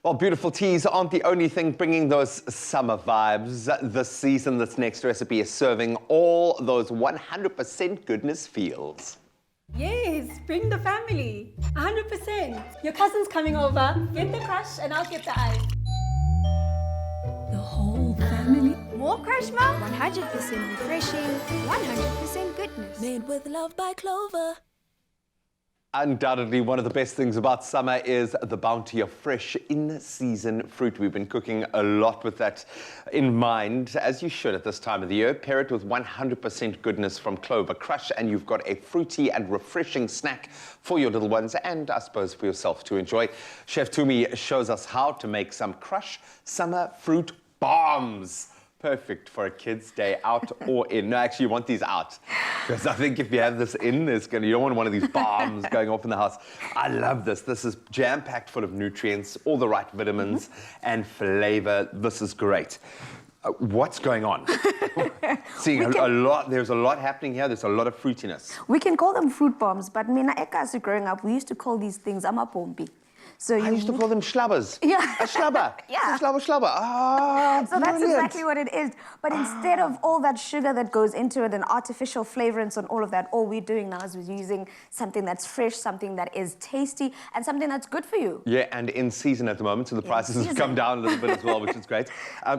Well, beautiful teas aren't the only thing bringing those summer vibes. This season, this next recipe is serving all those 100% goodness feels. Yes, bring the family. 100%. Your cousin's coming over. Get the crush and I'll get the ice. The whole family. More Crush, Mom? 100% refreshing, 100% goodness. Made with love by Clover. Undoubtedly, one of the best things about summer is the bounty of fresh, in-season fruit. We've been cooking a lot with that in mind, as you should at this time of the year. Pair it with 100% goodness from Clover Krush, and you've got a fruity and refreshing snack for your little ones, and I suppose for yourself to enjoy. Chef Tumi shows us how to make some Krush summer fruit bombs. Perfect for a kid's day out or in. No, actually, you want these out. Because I think if you have this in, you don't want one of these bombs going off in the house. I love this. This is jam-packed full of nutrients, all the right vitamins and flavor. This is great. What's going on? Seeing there's a lot happening here. There's a lot of fruitiness. We can call them fruit bombs, but mina ekas growing up, we used to call these things amapompi. So I used to call them schlabbers. Yeah. A schlabber. Yeah. Schlabber. Ah, so that's brilliant. exactly what it is. But instead of all that sugar that goes into it and artificial flavorants and all of that, all we're doing now is we're using something that's fresh, something that is tasty, and something that's good for you. Yeah, and in season at the moment, so the prices have come down a little bit as well, which is great.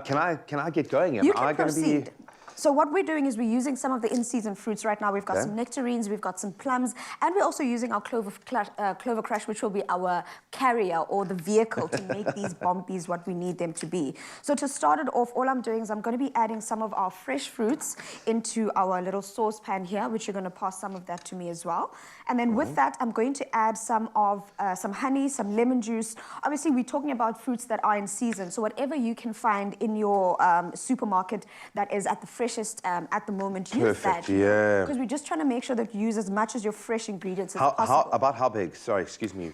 Can I get going? You can proceed. So what we're doing is we're using some of the in-season fruits right now. We've got some nectarines, we've got some plums, and we're also using our Clover Krush, which will be our carrier or the vehicle to make these bombies what we need them to be. So to start it off, all I'm doing is I'm going to be adding some of our fresh fruits into our little saucepan here, which you're going to pass some of that to me as well. And then with that, I'm going to add some honey, some lemon juice. Obviously, we're talking about fruits that are in season. So whatever you can find in your supermarket that is at the freshest at the moment, use that. Yeah. Because we're just trying to make sure that you use as much as your fresh ingredients as possible. About how big? Sorry, excuse me.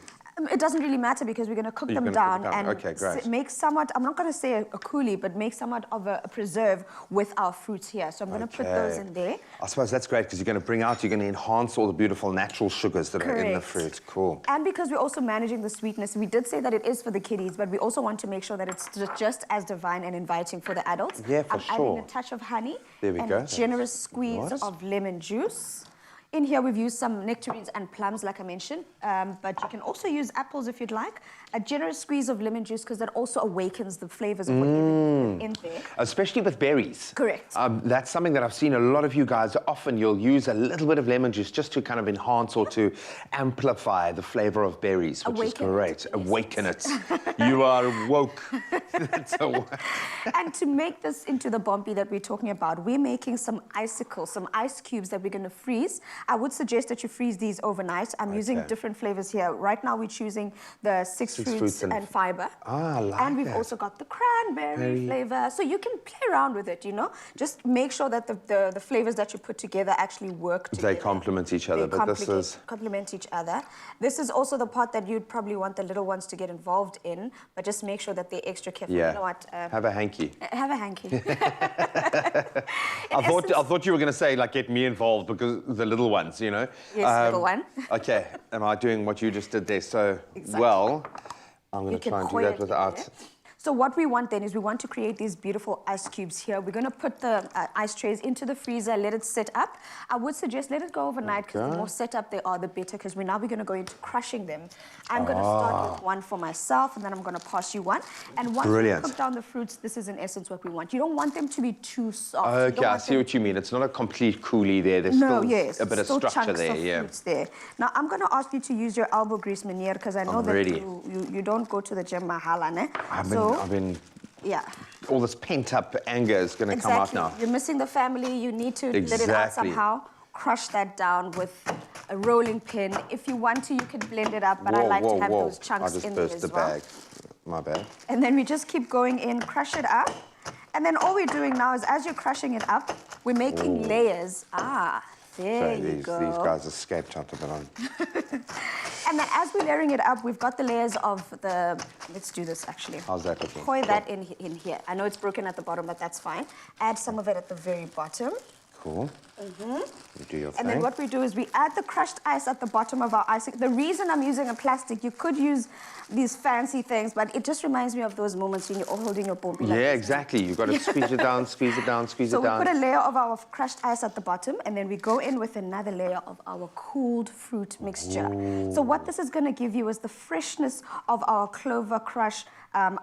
It doesn't really matter because we're going to cook them down and make somewhat, I'm not going to say a coulis, but make somewhat of a preserve with our fruits here. So I'm going to put those in there. I suppose that's great because you're going to enhance all the beautiful natural sugars that are in the fruit. Cool. And because we're also managing the sweetness, we did say that it is for the kiddies, but we also want to make sure that it's just as divine and inviting for the adults. Yeah, for I'm adding a touch of honey. There we go. A generous squeeze of lemon juice. In here, we've used some nectarines and plums, like I mentioned, but you can also use apples if you'd like. A generous squeeze of lemon juice, because that also awakens the flavors of what you've in there. Especially with berries. Correct. That's something that I've seen a lot of you guys, often you'll use a little bit of lemon juice just to kind of enhance or to amplify the flavor of berries, which is great. Awaken it. You are woke. And to make this into the bombi that we're talking about, we're making some icicles, some ice cubes that we're going to freeze. I would suggest that you freeze these overnight. I'm using different flavors here. Right now, we're choosing the six fruits and fiber. Ah, I like and we've also got the cranberry flavor. So you can play around with it, Just make sure that the flavors that you put together actually work together. They complement each other, but this is... complement each other. This is also the part that you'd probably want the little ones to get involved in, but just make sure that they're extra careful. Yeah. You know what? Have a hanky. Have a hanky. I thought you were going to say, like, get me involved because the little ones, Yes, little one. Okay, am I doing what you just did there so well? I'm going to try and do that without... So what we want then is we want to create these beautiful ice cubes here. We're going to put the ice trays into the freezer, let it sit up. I would suggest let it go overnight because the more set up they are, the better, because we're going to go into crushing them. I'm going to start with one for myself, and then I'm going to pass you one. And once we cook down the fruits, this is in essence what we want. You don't want them to be too soft. Okay, I see what you mean. It's not a complete coulis there. There's still a bit of structure there. Fruits there. Now, I'm going to ask you to use your elbow grease, Meneer, because I know that you don't go to the gym mahala, ne? All this pent-up anger is going to come out now. You're missing the family. You need to let it out somehow. Crush that down with a rolling pin. If you want to, you can blend it up, but I like to have those chunks in there as well. Bag. My bad. And then we just keep going in, crush it up. And then all we're doing now is, as you're crushing it up, we're making layers. There you go. These guys escaped out of it on. And then as we're layering it up, we've got the layers of the... Let's do this, actually. How's that looking? Pour that in here. I know it's broken at the bottom, but that's fine. Add some of it at the very bottom. Cool. You do your And then thing. what we do is we add the crushed ice at the bottom of our icing. The reason I'm using a plastic, you could use these fancy things, but it just reminds me of those moments when you're all holding your pompi. Like Yeah, this. exactly. You've got to squeeze it down, squeeze it down, squeeze So it we down. put a layer of our crushed ice at the bottom, and then we go in with another layer of our cooled fruit mixture. So what this is going to give you is the freshness of our Clover Krush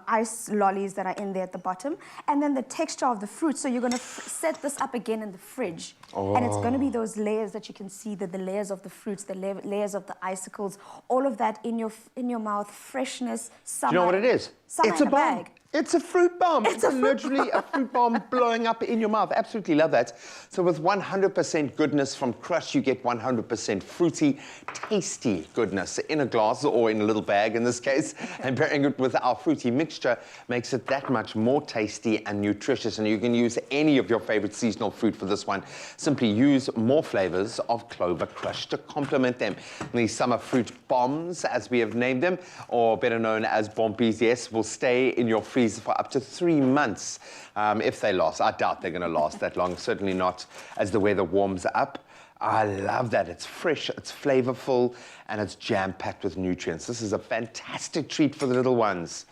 ice lollies that are in there at the bottom, and then the texture of the fruit. So you're going to set this up again in the fridge, and it's going to be those layers that you can see, the layers of the fruits, the layers of the icicles, all of that in your mouth, freshness, summer. Do you know what it is? Summer It's in a bomb. bag. It's a fruit bomb. It's a fruit literally a fruit bomb blowing up in your mouth. Absolutely love that. So with 100% goodness from Krush, you get 100% fruity, tasty goodness in a glass or in a little bag in this case. And pairing it with our fruity mixture makes it that much more tasty and nutritious. And you can use any of your favorite seasonal fruit for this one. Simply use more flavors of Clover Krush to complement them. These summer fruit bombs, as we have named them, or better known as bombies, yes, will stay in your freezer for up to 3 months if they last. I doubt they're going to last that long, certainly not as the weather warms up. I love that. It's fresh, it's flavorful, and it's jam-packed with nutrients. This is a fantastic treat for the little ones.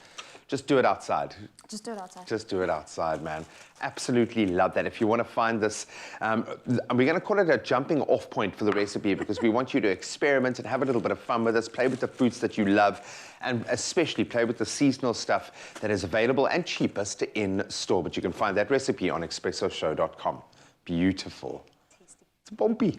Just do it outside. Just do it outside. Just do it outside, man. Absolutely love that. If you want to find this, we're going to call it a jumping off point for the recipe because we want you to experiment and have a little bit of fun with us, play with the fruits that you love, and especially play with the seasonal stuff that is available and cheapest in store. But you can find that recipe on expressoshow.com. Beautiful. Tasty. It's bumpy.